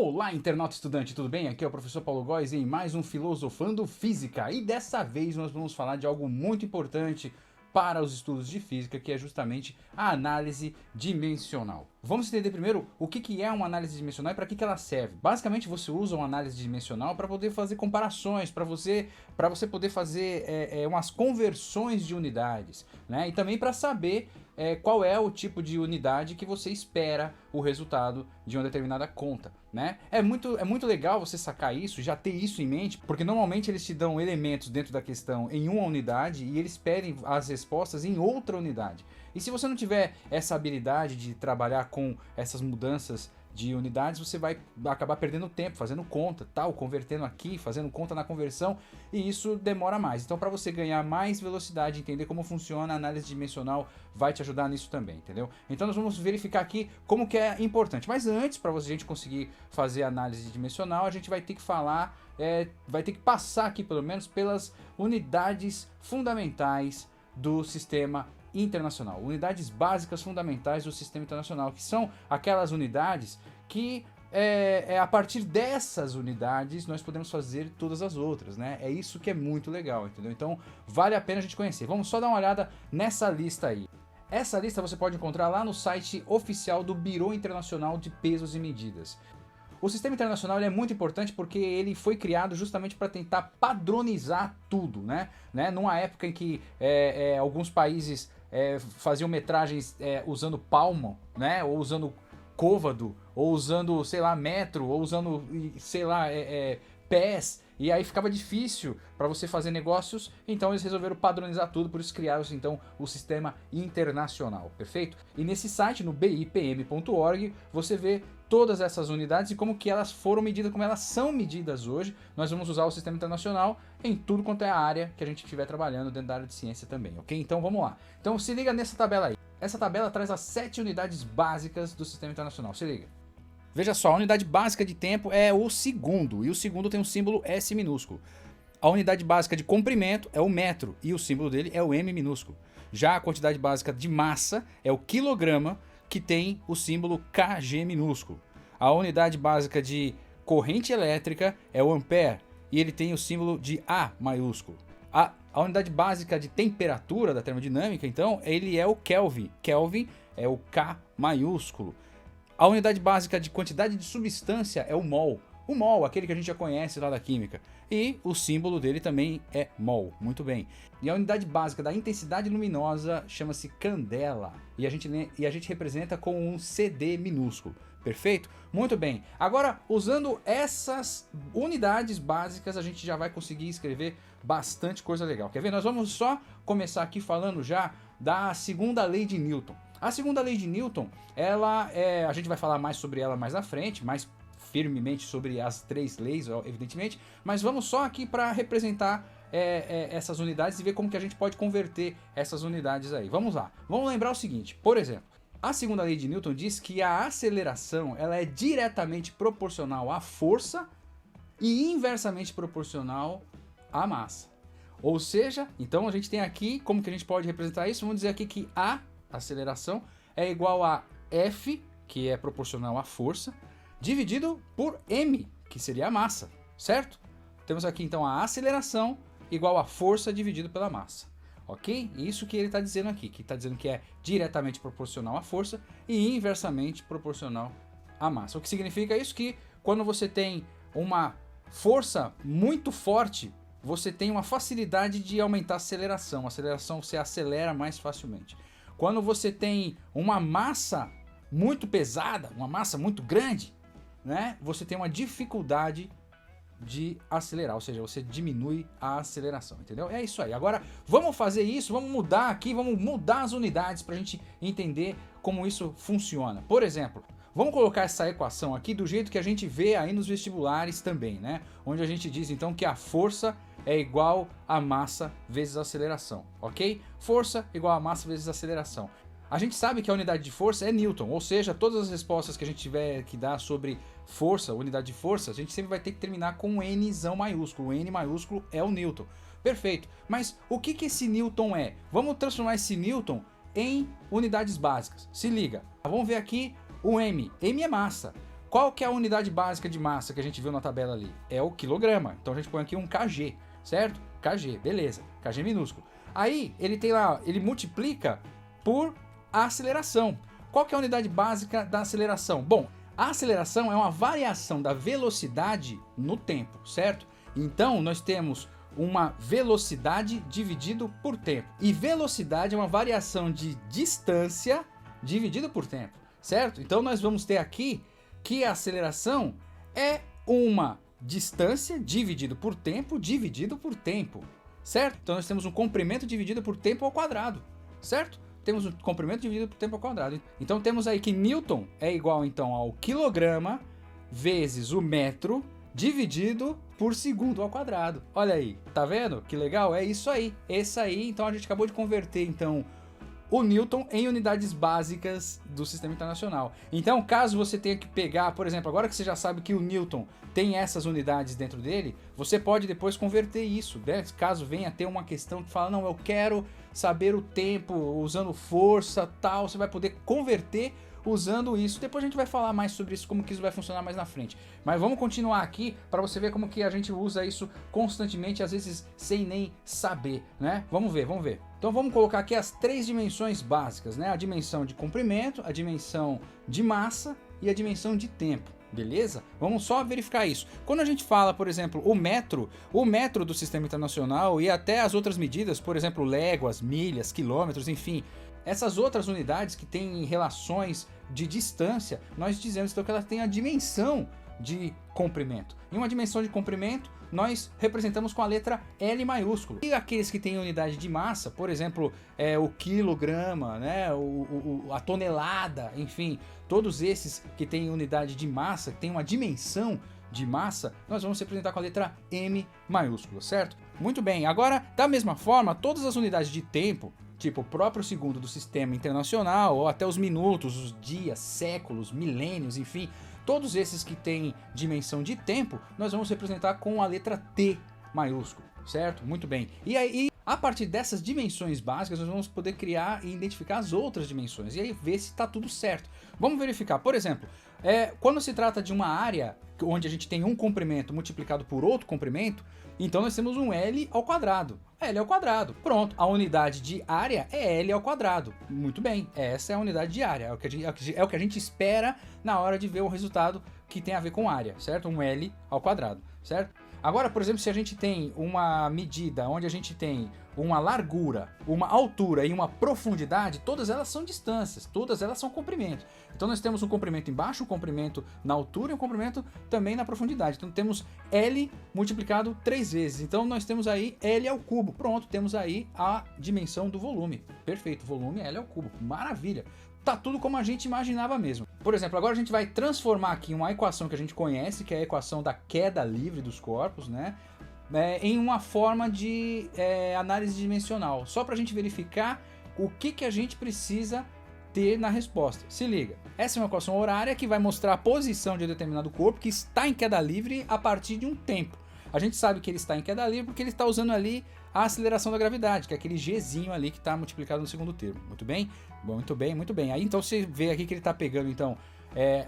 Olá, internauta estudante, tudo bem? Aqui é o professor Paulo Góes em mais um Filosofando Física. E dessa vez nós vamos falar de algo muito importante para os estudos de física, que é justamente a análise dimensional. Vamos entender primeiro o que é uma análise dimensional e para que ela serve. Basicamente você usa uma análise dimensional para poder fazer comparações, para você poder fazer umas conversões de unidades, né? E também para saber qual é o tipo de unidade que você espera o resultado de uma determinada conta, né? É muito legal você sacar isso, já ter isso em mente, porque normalmente eles te dão elementos dentro da questão em uma unidade e eles pedem as respostas em outra unidade. E se você não tiver essa habilidade de trabalhar com essas mudanças de unidades, você vai acabar perdendo tempo fazendo conta, tal, convertendo aqui, fazendo conta na conversão, e isso demora mais. Então, para você ganhar mais velocidade, entender como funciona a análise dimensional, vai te ajudar nisso também, entendeu? Então, nós vamos verificar aqui como que é importante. Mas antes, para a gente conseguir fazer a análise dimensional, a gente vai ter que falar, vai ter que passar aqui pelo menos pelas unidades fundamentais do sistema internacional, unidades básicas fundamentais do sistema internacional, que são aquelas unidades que a partir dessas unidades nós podemos fazer todas as outras, né? É isso que é muito legal, entendeu? Então vale a pena a gente conhecer. Vamos só dar uma olhada nessa lista aí. Essa lista você pode encontrar lá no site oficial do Bureau Internacional de Pesos e Medidas. O sistema internacional é muito importante porque ele foi criado justamente para tentar padronizar tudo, né? Numa época em que alguns países faziam metragens usando palmo, né? Ou usando côvado, ou usando, sei lá, metro, ou usando, sei lá, pés. E aí ficava difícil para você fazer negócios, então eles resolveram padronizar tudo, por isso criaram-se então o sistema internacional, perfeito? E nesse site, no bipm.org, você vê todas essas unidades e como que elas foram medidas, como elas são medidas hoje. Nós vamos usar o sistema internacional em tudo quanto é a área que a gente estiver trabalhando dentro da área de ciência também, ok? Então vamos lá. Então se liga nessa tabela aí. Essa tabela traz as 7 unidades básicas do sistema internacional, se liga. Veja só, a unidade básica de tempo é o segundo, e o segundo tem um símbolo S minúsculo. A unidade básica de comprimento é o metro, e o símbolo dele é o M minúsculo. Já a quantidade básica de massa é o quilograma, que tem o símbolo Kg minúsculo. A unidade básica de corrente elétrica é o ampere, e ele tem o símbolo de A maiúsculo. A unidade básica de temperatura da termodinâmica, então, ele é o Kelvin. Kelvin é o K maiúsculo. A unidade básica de quantidade de substância é o mol. O mol, aquele que a gente já conhece lá da química. E o símbolo dele também é mol. Muito bem. E a unidade básica da intensidade luminosa chama-se candela. E a gente representa com um CD minúsculo. Perfeito? Muito bem. Agora, usando essas unidades básicas, a gente já vai conseguir escrever bastante coisa legal. Quer ver? Nós vamos só começar aqui falando já da segunda lei de Newton. A segunda lei de Newton, a gente vai falar mais sobre ela mais na frente, mais firmemente sobre as 3 leis, evidentemente, mas vamos só aqui para representar essas unidades e ver como que a gente pode converter essas unidades aí. Vamos lá. Vamos lembrar o seguinte, por exemplo, a segunda lei de Newton diz que a aceleração ela é diretamente proporcional à força e inversamente proporcional à massa. Ou seja, então a gente tem aqui, como que a gente pode representar isso? Vamos dizer aqui que a aceleração é igual a F, que é proporcional à força, dividido por M, que seria a massa, certo? Temos aqui então a aceleração igual a força dividido pela massa, ok? Isso que ele está dizendo aqui, que está dizendo que é diretamente proporcional à força e inversamente proporcional à massa. O que significa isso? Que quando você tem uma força muito forte, você tem uma facilidade de aumentar a aceleração. A aceleração você acelera mais facilmente. Quando você tem uma massa muito pesada, uma massa muito grande, né, você tem uma dificuldade de acelerar, ou seja, você diminui a aceleração, entendeu? É isso aí. Agora, vamos fazer isso, vamos mudar aqui, vamos mudar as unidades para a gente entender como isso funciona. Por exemplo, vamos colocar essa equação aqui do jeito que a gente vê aí nos vestibulares também, né? Onde a gente diz então que a força é igual a massa vezes a aceleração, ok? Força igual a massa vezes a aceleração. A gente sabe que a unidade de força é Newton, ou seja, todas as respostas que a gente tiver que dar sobre força, unidade de força, a gente sempre vai ter que terminar com um Nzão maiúsculo. O N maiúsculo é o Newton. Perfeito. Mas o que esse Newton é? Vamos transformar esse Newton em unidades básicas. Se liga. Vamos ver aqui o M. M é massa. Qual que é a unidade básica de massa que a gente viu na tabela ali? É o quilograma. Então a gente põe aqui um kg, certo? kg, beleza. kg minúsculo. Aí ele tem lá, ele multiplica por a aceleração. Qual que é a unidade básica da aceleração? Bom, a aceleração é uma variação da velocidade no tempo, certo? Então nós temos uma velocidade dividido por tempo. E velocidade é uma variação de distância dividido por tempo, certo? Então nós vamos ter aqui que a aceleração é uma distância dividido por tempo, certo? Então nós temos um comprimento dividido por tempo ao quadrado, certo? Temos um comprimento dividido por tempo ao quadrado. Então temos aí que Newton é igual então ao quilograma vezes o metro dividido por segundo ao quadrado. Olha aí, tá vendo? Que legal? É isso aí. Esse aí, então a gente acabou de converter então o Newton em unidades básicas do Sistema Internacional. Então, caso você tenha que pegar, por exemplo, agora que você já sabe que o Newton tem essas unidades dentro dele, você pode depois converter isso, né? Caso venha ter uma questão que fala, não, eu quero saber o tempo usando força, tal, você vai poder converter usando isso. Depois a gente vai falar mais sobre isso, como que isso vai funcionar mais na frente. Mas vamos continuar aqui para você ver como que a gente usa isso constantemente, às vezes sem nem saber, né? Vamos ver, vamos ver. Então vamos colocar aqui as três dimensões básicas, né? A dimensão de comprimento, a dimensão de massa e a dimensão de tempo. Beleza? Vamos só verificar isso. Quando a gente fala, por exemplo, o metro do Sistema Internacional e até as outras medidas, por exemplo, léguas, milhas, quilômetros, enfim, essas outras unidades que têm relações de distância, nós dizemos então que elas têm a dimensão de comprimento. Em uma dimensão de comprimento, nós representamos com a letra L maiúsculo. E aqueles que têm unidade de massa, por exemplo, o quilograma, né, a tonelada, enfim, todos esses que têm unidade de massa, que têm uma dimensão de massa, nós vamos representar com a letra M maiúscula, certo? Muito bem, agora, da mesma forma, todas as unidades de tempo, tipo o próprio segundo do Sistema Internacional, ou até os minutos, os dias, séculos, milênios, enfim, todos esses que têm dimensão de tempo, nós vamos representar com a letra T maiúsculo, certo? Muito bem. E aí, a partir dessas dimensões básicas, nós vamos poder criar e identificar as outras dimensões, e aí ver se está tudo certo. Vamos verificar, por exemplo, quando se trata de uma área onde a gente tem um comprimento multiplicado por outro comprimento, então nós temos um L ao quadrado. L ao quadrado. Pronto. A unidade de área é L ao quadrado. Muito bem. Essa é a unidade de área. É o que a gente espera na hora de ver o resultado que tem a ver com área, certo? Um L ao quadrado, certo? Agora, por exemplo, se a gente tem uma medida onde a gente tem uma largura, uma altura e uma profundidade, todas elas são distâncias, todas elas são comprimentos. Então nós temos um comprimento embaixo, um comprimento na altura e um comprimento também na profundidade. Então temos L multiplicado 3 vezes. Então nós temos aí L ao cubo. Pronto, temos aí a dimensão do volume. Perfeito, volume L ao cubo. Maravilha. Tá tudo como a gente imaginava mesmo. Por exemplo, agora a gente vai transformar aqui uma equação que a gente conhece, que é a equação da queda livre dos corpos, né? Em uma forma de análise dimensional, só para a gente verificar o que a gente precisa ter na resposta. Se liga, essa é uma equação horária que vai mostrar a posição de determinado corpo que está em queda livre a partir de um tempo. A gente sabe que ele está em queda livre porque ele está usando ali a aceleração da gravidade, que é aquele Gzinho ali que está multiplicado no segundo termo. Muito bem? Muito bem, muito bem. Aí então você vê aqui que ele está pegando então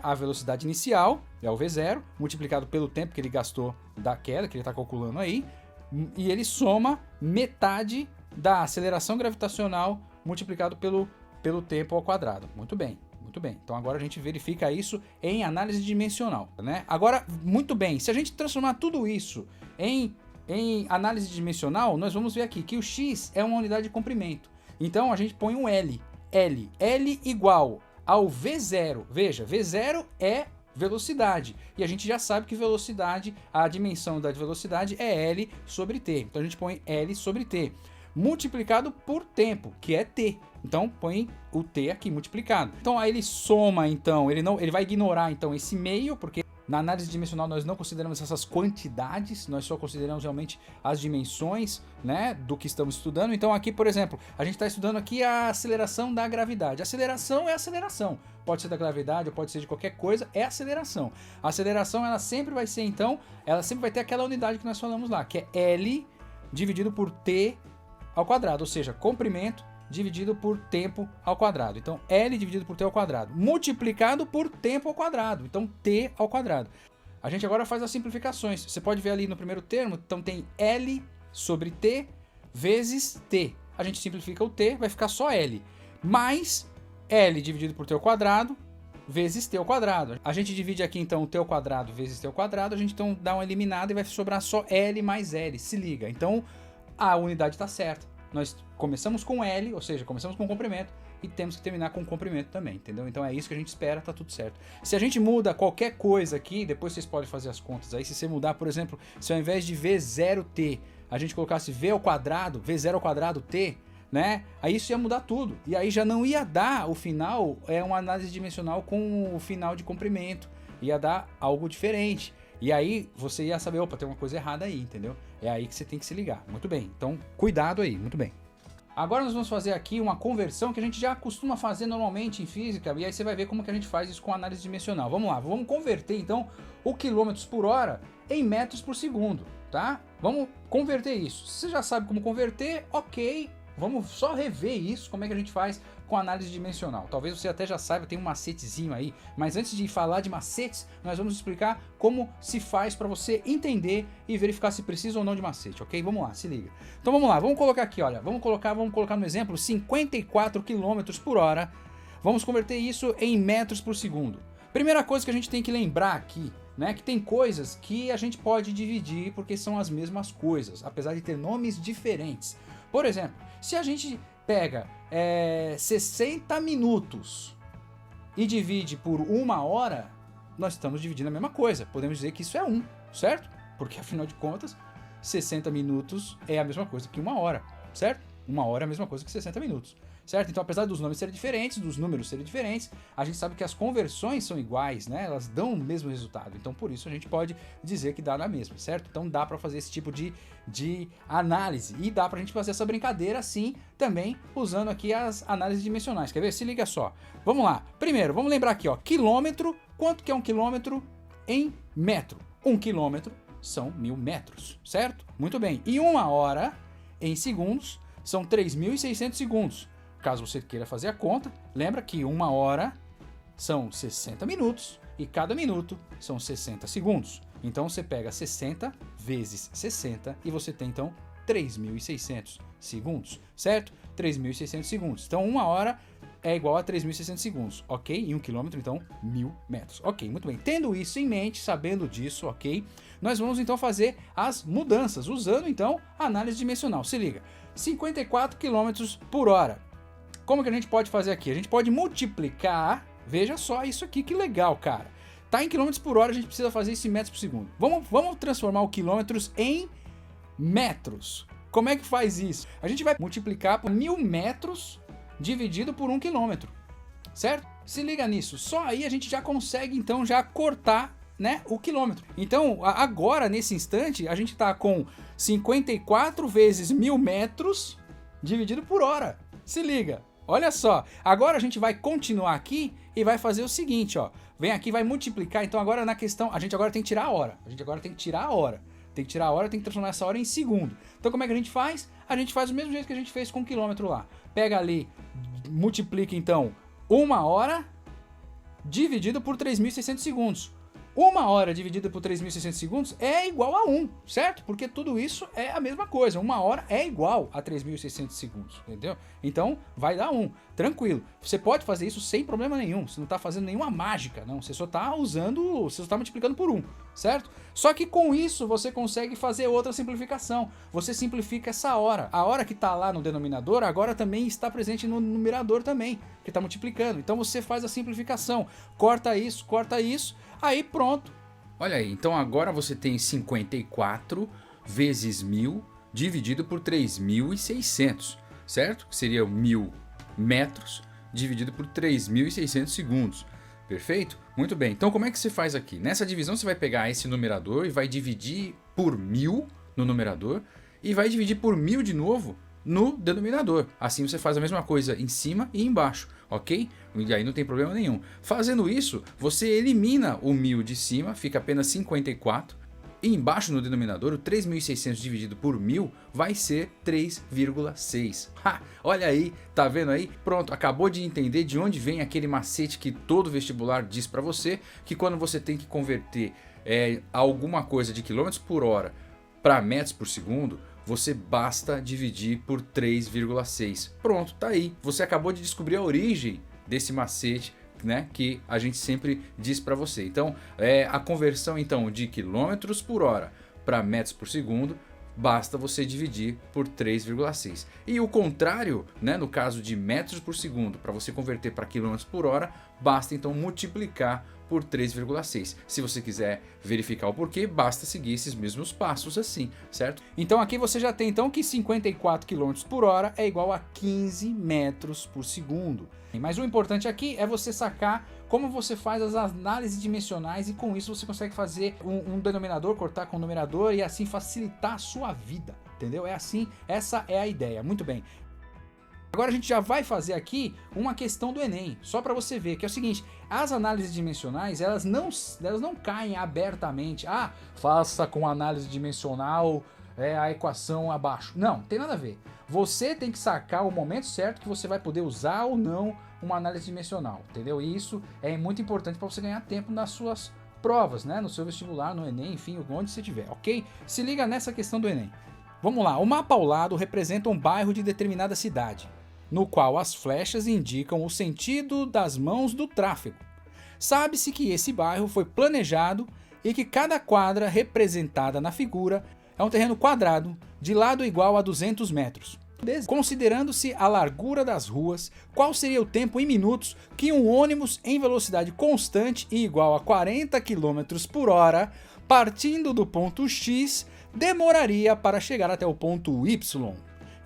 a velocidade inicial, é o V0, multiplicado pelo tempo que ele gastou da queda, que ele está calculando aí, e ele soma metade da aceleração gravitacional multiplicado pelo tempo ao quadrado. Muito bem. Muito bem, então agora a gente verifica isso em análise dimensional, né? Agora, muito bem, se a gente transformar tudo isso em análise dimensional, nós vamos ver aqui que o x é uma unidade de comprimento. Então a gente põe um L igual ao V0. Veja, V0 é velocidade, e a gente já sabe que velocidade, a dimensão da velocidade é L sobre T. Então a gente põe L sobre T. Multiplicado por tempo, que é T. Então põe o T aqui multiplicado. Então aí ele soma, então, ele vai ignorar então esse meio, porque na análise dimensional nós não consideramos essas quantidades, nós só consideramos realmente as dimensões, né, do que estamos estudando. Então aqui, por exemplo, a gente está estudando aqui a aceleração da gravidade. Aceleração é aceleração. Pode ser da gravidade ou pode ser de qualquer coisa, é aceleração. A aceleração, ela sempre vai ser, então, ela sempre vai ter aquela unidade que nós falamos lá, que é L dividido por T ao quadrado, ou seja, comprimento dividido por tempo ao quadrado. Então, L dividido por T ao quadrado, multiplicado por tempo ao quadrado. Então, T ao quadrado. A gente agora faz as simplificações. Você pode ver ali no primeiro termo, então tem L sobre T vezes T. A gente simplifica o T, vai ficar só L. Mais L dividido por T ao quadrado vezes T ao quadrado. A gente divide aqui então o T ao quadrado vezes T ao quadrado, a gente então dá uma eliminada e vai sobrar só L mais L. Se liga. Então, a unidade está certa. Nós começamos com L, ou seja, começamos com comprimento e temos que terminar com comprimento também, entendeu? Então é isso que a gente espera, tá tudo certo. Se a gente muda qualquer coisa aqui, depois vocês podem fazer as contas aí, se você mudar, por exemplo, se ao invés de V0T, a gente colocasse V ao quadrado, V0 ao quadrado T, né? Aí isso ia mudar tudo. E aí já não ia dar o final, uma análise dimensional com o final de comprimento. Ia dar algo diferente. E aí você ia saber, opa, tem uma coisa errada aí, entendeu? É aí que você tem que se ligar. Muito bem, então cuidado aí, muito bem. Agora nós vamos fazer aqui uma conversão que a gente já costuma fazer normalmente em física, e aí você vai ver como que a gente faz isso com análise dimensional. Vamos lá, vamos converter então o quilômetros por hora em metros por segundo, tá? Vamos converter isso. Você já sabe como converter, ok. Vamos só rever isso, como é que a gente faz com análise dimensional. Talvez você até já saiba, tem um macetezinho aí, mas antes de falar de macetes, nós vamos explicar como se faz para você entender e verificar se precisa ou não de macete, ok? Vamos lá, se liga. Então vamos lá, vamos colocar aqui, olha, vamos colocar no exemplo 54 km por hora, vamos converter isso em metros por segundo. Primeira coisa que a gente tem que lembrar aqui, né, que tem coisas que a gente pode dividir porque são as mesmas coisas, apesar de ter nomes diferentes. Por exemplo, se a gente pega 60 minutos e divide por 1 hora, nós estamos dividindo a mesma coisa. Podemos dizer que isso é 1, certo? Porque afinal de contas, 60 minutos é a mesma coisa que 1 hora, certo? 1 hora é a mesma coisa que 60 minutos. Certo? Então, apesar dos nomes serem diferentes, dos números serem diferentes, a gente sabe que as conversões são iguais, né? Elas dão o mesmo resultado. Então, por isso a gente pode dizer que dá na mesma, certo? Então, dá para fazer esse tipo de análise. E dá para a gente fazer essa brincadeira assim também, usando aqui as análises dimensionais. Quer ver? Se liga só. Vamos lá. Primeiro, vamos lembrar aqui, ó. Quilômetro. Quanto que é um quilômetro em metro? 1 quilômetro são 1000 metros, certo? Muito bem. E 1 hora em segundos são 3.600 segundos. Caso você queira fazer a conta, lembra que 1 hora são 60 minutos e cada minuto são 60 segundos. Então você pega 60 vezes 60 e você tem então 3.600 segundos, certo? 3.600 segundos. Então 1 hora é igual a 3.600 segundos, ok? E 1 quilômetro, então 1000 metros. Ok, muito bem. Tendo isso em mente, sabendo disso, ok? Nós vamos então fazer as mudanças, usando então a análise dimensional. Se liga, 54 km por hora. Como que a gente pode fazer aqui? A gente pode multiplicar, veja só isso aqui, que legal, cara. Tá em quilômetros por hora, a gente precisa fazer isso em metros por segundo. Vamos transformar o quilômetros em metros. Como é que faz isso? A gente vai multiplicar por 1000 metros dividido por 1 quilômetro, certo? Se liga nisso, só aí a gente já consegue então já cortar, né, o quilômetro. Então agora, nesse instante, a gente tá com 54 vezes 1000 metros dividido por hora. Se liga. Olha só, agora a gente vai continuar aqui e vai fazer o seguinte, ó. Vem aqui, vai multiplicar, então agora na questão, a gente agora tem que tirar a hora. Tem que tirar a hora, tem que transformar essa hora em segundo. Então como é que a gente faz? A gente faz do mesmo jeito que a gente fez com o quilômetro lá. Pega ali, multiplica então 1 hora dividido por 3.600 segundos. 1 hora dividida por 3.600 segundos é igual a 1, certo? Porque tudo isso é a mesma coisa. 1 hora é igual a 3.600 segundos, entendeu? Então, vai dar 1, tranquilo. Você pode fazer isso sem problema nenhum. Você não está fazendo nenhuma mágica, não. Você só está usando, você só está multiplicando por 1, certo? Só que com isso, você consegue fazer outra simplificação. Você simplifica essa hora. A hora que está lá no denominador, agora também está presente no numerador também, que está multiplicando. Então, você faz a simplificação. Corta isso, aí pronto. Olha aí, então agora você tem 54 vezes 1000 dividido por 3.600, certo? Que seria 1000 metros dividido por 3.600 segundos. Perfeito? Muito bem. Então como é que você faz aqui? Nessa divisão você vai pegar esse numerador e vai dividir por 1000 no numerador e vai dividir por 1000 de novo no denominador. Assim você faz a mesma coisa em cima e embaixo, ok? E aí não tem problema nenhum. Fazendo isso, você elimina o 1000 de cima, fica apenas 54. E embaixo no denominador, o 3.600 dividido por 1.000 vai ser 3,6. Olha aí, tá vendo aí? Pronto, acabou de entender de onde vem aquele macete que todo vestibular diz para você, que quando você tem que converter alguma coisa de quilômetros por hora para metros por segundo, você basta dividir por 3,6. Pronto, tá aí. Você acabou de descobrir a origem desse macete, né, que a gente sempre diz para você. Então, a conversão então de quilômetros por hora para metros por segundo, basta você dividir por 3,6. E o contrário, né, no caso de metros por segundo, para você converter para quilômetros por hora, basta então multiplicar por 3,6. Se você quiser verificar o porquê, basta seguir esses mesmos passos assim, certo? Então aqui você já tem então que 54 km por hora é igual a 15 metros por segundo. Mas o importante aqui é você sacar como você faz as análises dimensionais e com isso você consegue fazer um denominador, cortar com o numerador e assim facilitar a sua vida, entendeu? É assim, essa é a ideia. Muito bem. Agora a gente já vai fazer aqui uma questão do Enem, só para você ver, que é o seguinte, as análises dimensionais, elas não caem abertamente, faça com análise dimensional a equação abaixo. Não, tem nada a ver. Você tem que sacar o momento certo que você vai poder usar ou não uma análise dimensional, entendeu? E isso é muito importante para você ganhar tempo nas suas provas, né? No seu vestibular, no Enem, enfim, onde você estiver, ok? Se liga nessa questão do Enem. Vamos lá, o mapa ao lado representa um bairro de determinada cidade, no qual as flechas indicam o sentido das mãos do tráfego. Sabe-se que esse bairro foi planejado e que cada quadra representada na figura é um terreno quadrado de lado igual a 200 metros. Considerando-se a largura das ruas, qual seria o tempo em minutos que um ônibus em velocidade constante e igual a 40 km por hora, partindo do ponto X, demoraria para chegar até o ponto Y?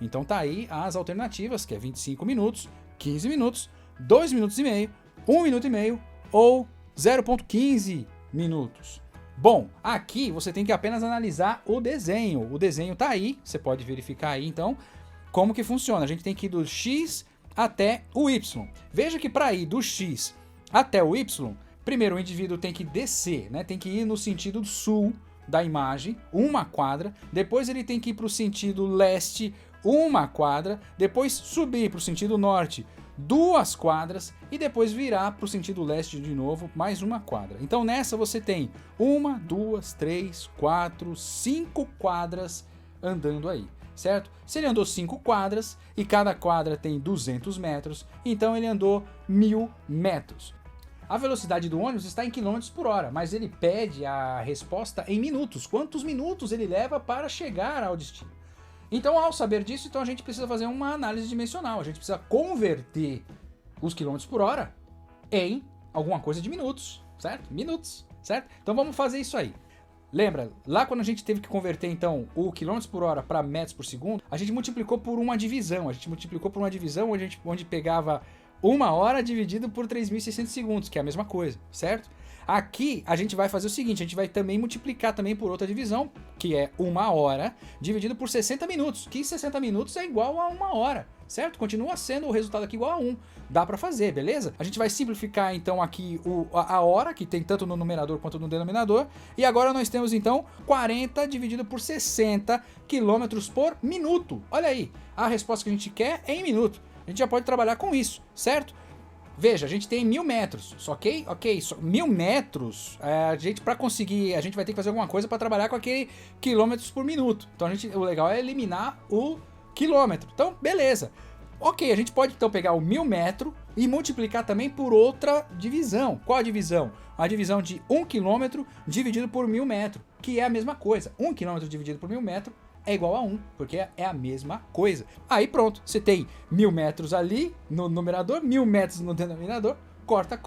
Então tá aí as alternativas, que é 25 minutos, 15 minutos, 2 minutos e meio, 1 minuto e meio ou 0,15 minutos. Bom, aqui você tem que apenas analisar o desenho. O desenho tá aí, você pode verificar aí então como que funciona. A gente tem que ir do X até o Y. Veja que para ir do X até o Y, primeiro o indivíduo tem que descer, né? Tem que ir no sentido sul da imagem, uma quadra, depois ele tem que ir para o sentido leste, uma quadra, depois subir para o sentido norte, 2 quadras e depois virar para o sentido leste de novo, mais uma quadra. Então nessa você tem 1, 2, 3, 4, 5 quadras andando aí, certo? Se ele andou 5 quadras e cada quadra tem 200 metros, então ele andou 1000 metros. A velocidade do ônibus está em km por hora, mas ele pede a resposta em minutos. Quantos minutos ele leva para chegar ao destino? Então, ao saber disso, então a gente precisa fazer uma análise dimensional. A gente precisa converter os quilômetros por hora em alguma coisa de minutos, certo? Minutos, certo? Então vamos fazer isso aí. Lembra, lá quando a gente teve que converter então o quilômetros por hora para metros por segundo, a gente multiplicou por uma divisão. A gente multiplicou por uma divisão onde pegava 1 hora dividido por 3.600 segundos, que é a mesma coisa, certo? Aqui a gente vai fazer o seguinte, a gente vai também multiplicar também por outra divisão, que é 1 hora dividido por 60 minutos, que 60 minutos é igual a 1 hora, certo? Continua sendo o resultado aqui igual a 1. Dá para fazer, beleza? A gente vai simplificar então aqui a hora, que tem tanto no numerador quanto no denominador, e agora nós temos então 40 dividido por 60 km por minuto. Olha aí, a resposta que a gente quer é em minuto. A gente já pode trabalhar com isso, certo? Veja, a gente tem 1000 metros, ok? 1000 metros, a gente vai ter que fazer alguma coisa para trabalhar com aquele quilômetros por minuto. Então o legal é eliminar o quilômetro. Então, beleza. Ok, a gente pode então pegar o 1000 metros e multiplicar também por outra divisão. Qual a divisão? A divisão de 1 km dividido por 1000 metros, que é a mesma coisa. 1 km dividido por 1000 metros é igual a 1, porque é a mesma coisa. Aí pronto, você tem 1000 metros ali no numerador, 1000 metros no denominador, corta,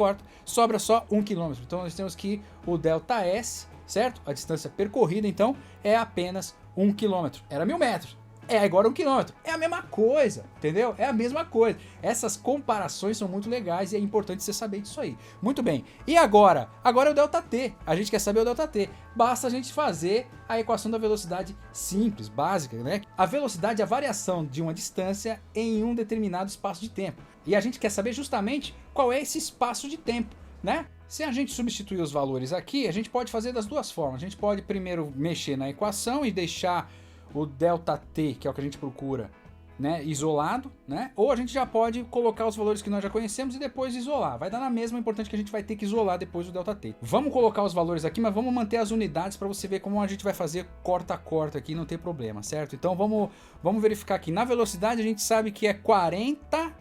sobra só 1 km. Então nós temos que o ΔS, certo? A distância percorrida, então, é apenas 1 km. Era 1000 metros. É agora 1 km. É a mesma coisa, entendeu? É a mesma coisa. Essas comparações são muito legais e é importante você saber disso aí. Muito bem. E agora? Agora é o ΔT. A gente quer saber o ΔT. Basta a gente fazer a equação da velocidade simples, básica, né? A velocidade é a variação de uma distância em um determinado espaço de tempo. E a gente quer saber justamente qual é esse espaço de tempo, né? Se a gente substituir os valores aqui, a gente pode fazer das duas formas. A gente pode primeiro mexer na equação e deixar o ΔT, que é o que a gente procura, né, isolado, né? Ou a gente já pode colocar os valores que nós já conhecemos e depois isolar. Vai dar na mesma, é importante que a gente vai ter que isolar depois o ΔT. Vamos colocar os valores aqui, mas vamos manter as unidades para você ver como a gente vai fazer corta a corta aqui, não tem problema, certo? Então vamos verificar aqui. Na velocidade a gente sabe que é 40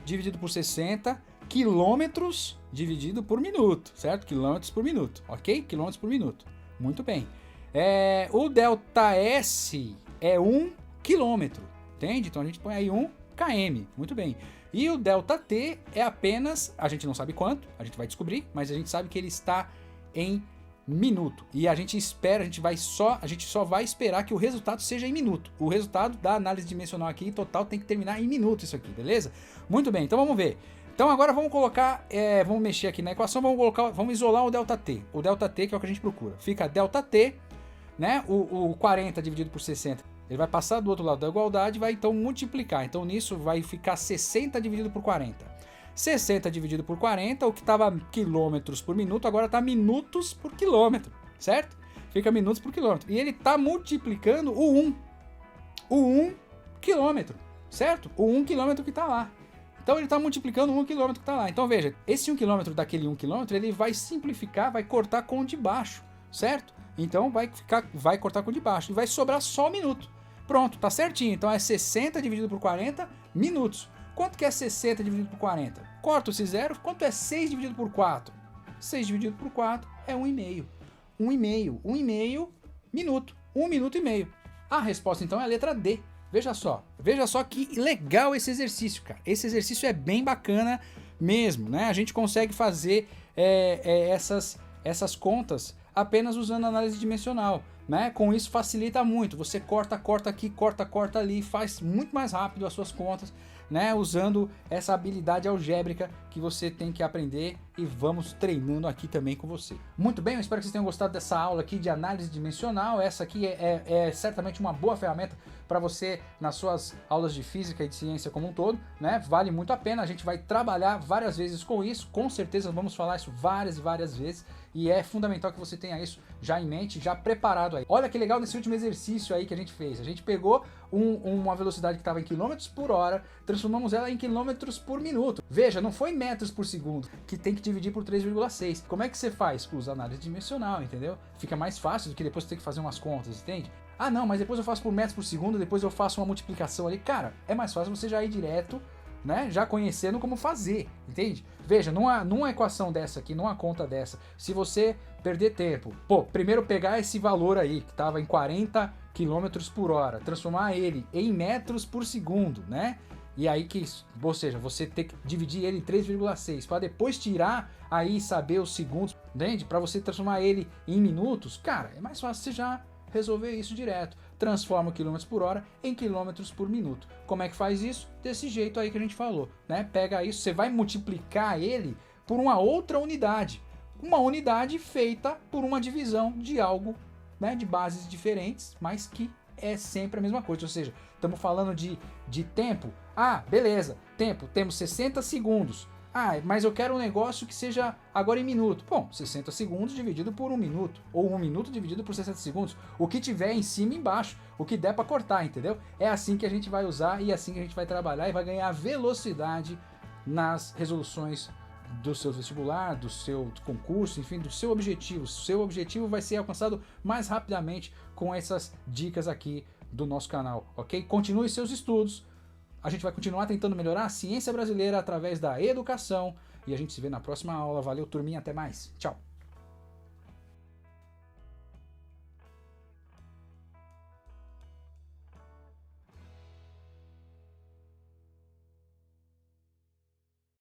dividido por 60 quilômetros dividido por minuto, certo? Quilômetros por minuto, ok? Quilômetros por minuto. Muito bem. O ΔS é 1 quilômetro. Entende? Então a gente põe aí 1 km, muito bem. E o ΔT é apenas, a gente não sabe quanto, a gente vai descobrir, mas a gente sabe que ele está em minuto. E a gente espera, a gente só vai esperar que o resultado seja em minuto. O resultado da análise dimensional aqui, total, tem que terminar em minuto isso aqui, beleza? Muito bem, então vamos ver. Então agora vamos colocar, vamos mexer aqui na equação, vamos isolar o ΔT. O ΔT que é o que a gente procura. Fica ΔT, né? O 40 dividido por 60. Ele vai passar do outro lado da igualdade e vai então multiplicar. Então nisso vai ficar 60 dividido por 40. 60 dividido por 40, o que estava quilômetros por minuto, agora está minutos por quilômetro, certo? Fica minutos por quilômetro. E ele está multiplicando o 1. O 1 quilômetro, certo? O 1 quilômetro que está lá. Então ele está multiplicando o 1 quilômetro que está lá. Então veja, esse 1 quilômetro daquele 1 quilômetro, ele vai simplificar, vai cortar com o de baixo, certo? Então vai cortar com o de baixo e vai sobrar só um minuto. Pronto, tá certinho. Então é 60 dividido por 40 minutos. Quanto que é 60 dividido por 40? Corta esse zero. Quanto é 6 dividido por 4? 6 dividido por 4 é 1,5. 1,5 minuto. 1 minuto e meio. A resposta então é a letra D. Veja só que legal esse exercício, cara. Esse exercício é bem bacana mesmo, né? A gente consegue fazer essas contas apenas usando análise dimensional, né? Com isso facilita muito. Você corta aqui, corta ali, faz muito mais rápido as suas contas, né? Usando essa habilidade algébrica que você tem que aprender e vamos treinando aqui também com você. Muito bem, eu espero que vocês tenham gostado dessa aula aqui de análise dimensional. Essa aqui é certamente uma boa ferramenta para você nas suas aulas de física e de ciência como um todo, né? Vale muito a pena, a gente vai trabalhar várias vezes com isso, com certeza vamos falar isso várias e várias vezes. E é fundamental que você tenha isso já em mente, já preparado aí. Olha que legal nesse último exercício aí que a gente fez. A gente pegou uma velocidade que estava em quilômetros por hora, transformamos ela em quilômetros por minuto. Veja, não foi metros por segundo, que tem que dividir por 3,6. Como é que você faz? Usa análise dimensional, entendeu? Fica mais fácil do que depois você ter que fazer umas contas, entende? Ah não, mas depois eu faço por metros por segundo, depois eu faço uma multiplicação ali. Cara, é mais fácil você já ir direto, né, já conhecendo como fazer, entende? Veja, numa equação dessa aqui, numa conta dessa, se você perder tempo, primeiro pegar esse valor aí, que estava em 40 km por hora, transformar ele em metros por segundo, né? E aí ou seja, você ter que dividir ele em 3,6 para depois tirar aí saber os segundos, entende? Para você transformar ele em minutos, cara, é mais fácil você já resolver isso direto. Transforma o quilômetros por hora em quilômetros por minuto. Como é que faz isso? Desse jeito aí que a gente falou, né? Pega isso, você vai multiplicar ele por uma outra unidade. Uma unidade feita por uma divisão de algo, né? De bases diferentes, mas que é sempre a mesma coisa. Ou seja, estamos falando de tempo. Ah, beleza, tempo, temos 60 segundos. Ah, mas eu quero um negócio que seja agora em minuto. Bom, 60 segundos dividido por 1 minuto. Ou 1 minuto dividido por 60 segundos. O que tiver em cima e embaixo. O que der para cortar, entendeu? É assim que a gente vai usar e assim que a gente vai trabalhar e vai ganhar velocidade nas resoluções do seu vestibular, do seu concurso, enfim, do seu objetivo. O seu objetivo vai ser alcançado mais rapidamente com essas dicas aqui do nosso canal, ok? Continue seus estudos. A gente vai continuar tentando melhorar a ciência brasileira através da educação e a gente se vê na próxima aula. Valeu, turminha, até mais. Tchau!